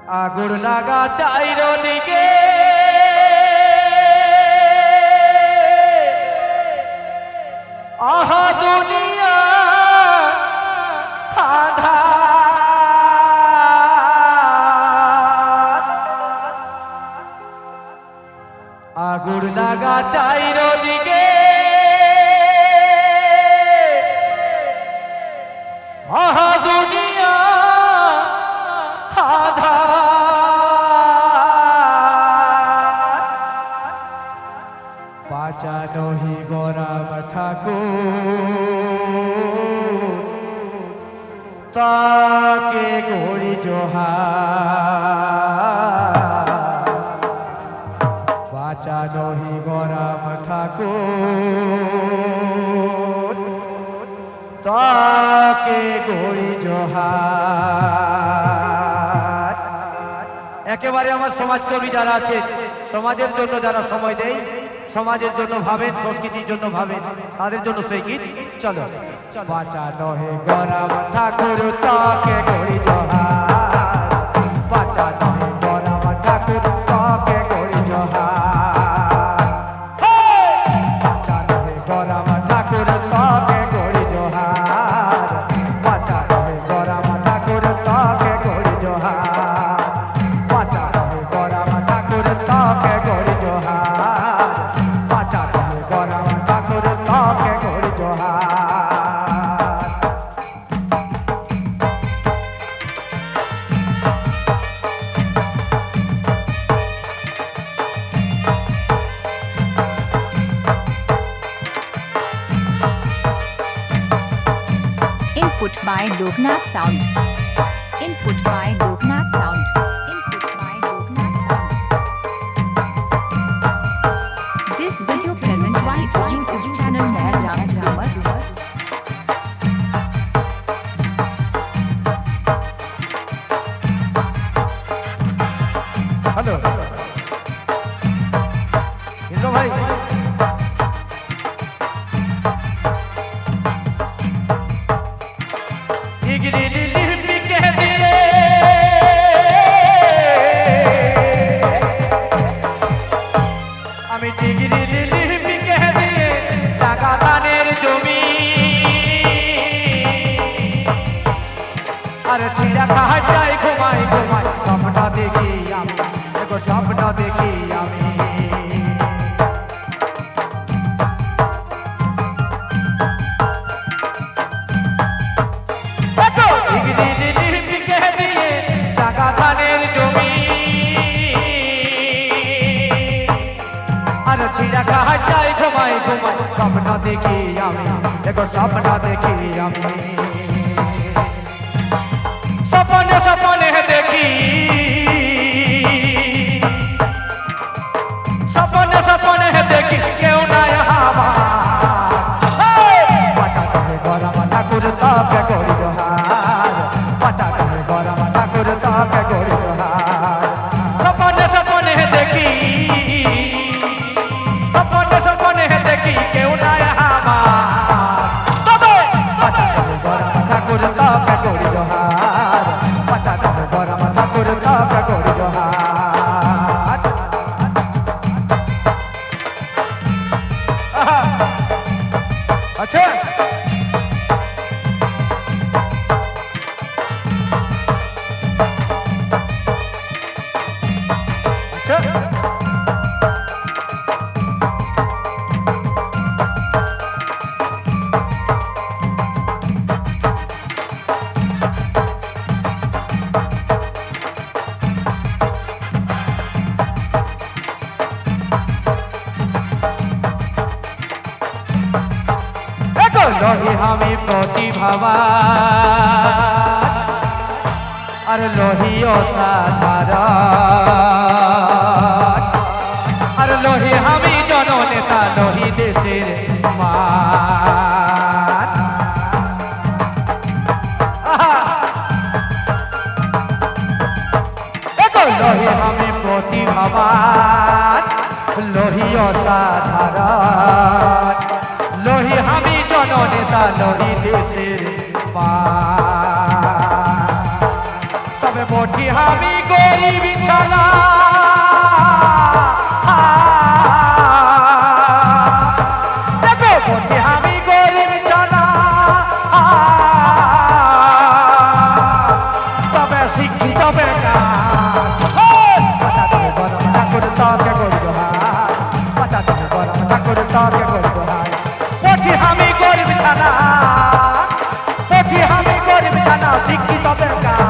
আগুন লাগা চাইরো দিকে আহা দুনিয়া আধার আগুন লাগা চাইরো দিকে আহা দুনিয়া আধার বাঁচানো হি গোরাম ঠাকুর তাকে গড়ি জোহার বাঁচানো হি গোরাম ঠাকুর তাকে গড়ি জোহার। একেবারে আমার সমাজকর্মী যারা আছে, সমাজের জন্য যারা সময় দেয়, সমাজের জন্য ভাবেন, সংস্কৃতির জন্য ভাবেন, তাদের জন্য সেই গীত। চলো বাঁচানো হে গোরাম ঠাকুর তাকে গড়ি জোহার বাঁচানো হে গোরাম ঠাকুর তাকে গড়ি জোহার বাঁচানো হে গোরাম ঠাকুর তাকে গড়ি জোহার বাঁচানো হে গোরাম ঠাকুর তাকে গড়ি জোহার বাঁচানো হে গোরাম ঠাকুর তাকে গড়ি জোহার বাঁচানো হে গোরাম ঠাকুর তাকে গড়ি Johar. Input by Loknath Sound. Input by Loknath Sound. Input by Loknath Sound. This video present by YouTube channel Meher Ram Jhamar. Hello Hindu भाई डिग्री लिपि के दिए আমি ডিগ্রি লিপি কে দিয়ে টাকা দানের জমি আর ছিড়া খাই যাই ঘুমাই ঘুমাই স্বপ্ন দেখি আমি দেখো স্বপ্ন দেখি আমি ডিগ্রি লিপি কে দিয়ে টাকা দানের জমি আর ছিড়া খাই যাই ঘুমাই ঘুমাই স্বপ্ন দেখি আমি দেখো স্বপ্ন দেখি আমি সপনে সপনে দেখি সপনে সপনে দেখি কেউ নাই আমার বাঁচাতে হে গোরাম ঠাকুর তাকে গড়ি জোহার বাঁচাতে হে গোরাম ঠাকুর তাকে গড়ি জোহার সপনে সপনে দেখি সপনে সপনে দেখি কেউ নাই আমার তবে বাঁচাতে হে গোরাম ঠাকুর তাকে গড়ি জোহার বাঁচাতে হে গোরাম ঠাকুর তাকে গড়ি জোহার। আচ্ছা আচ্ছা लोही हमी प्रतिभावान और लोही असाधारण और लोही हमी जननेता लोही देशेर मान देखो लोही हमी प्रतिभावान लोही असाधारण लोही हमी जननेता लोही देशेर मान। তবে পড়ি আমি গরিব ছানা তবে পড়ি আমি গরিব ছানা তবে শিক্ষিত বেকার পাতা তবে গরম ঠাকুর তাকে করব হাই পাতা তবে গরম ঠাকুর তাকে করব হাই পড়ি আমি গরিব ছানা পড়ি আমি গরিব ছানা শিক্ষিত বেকার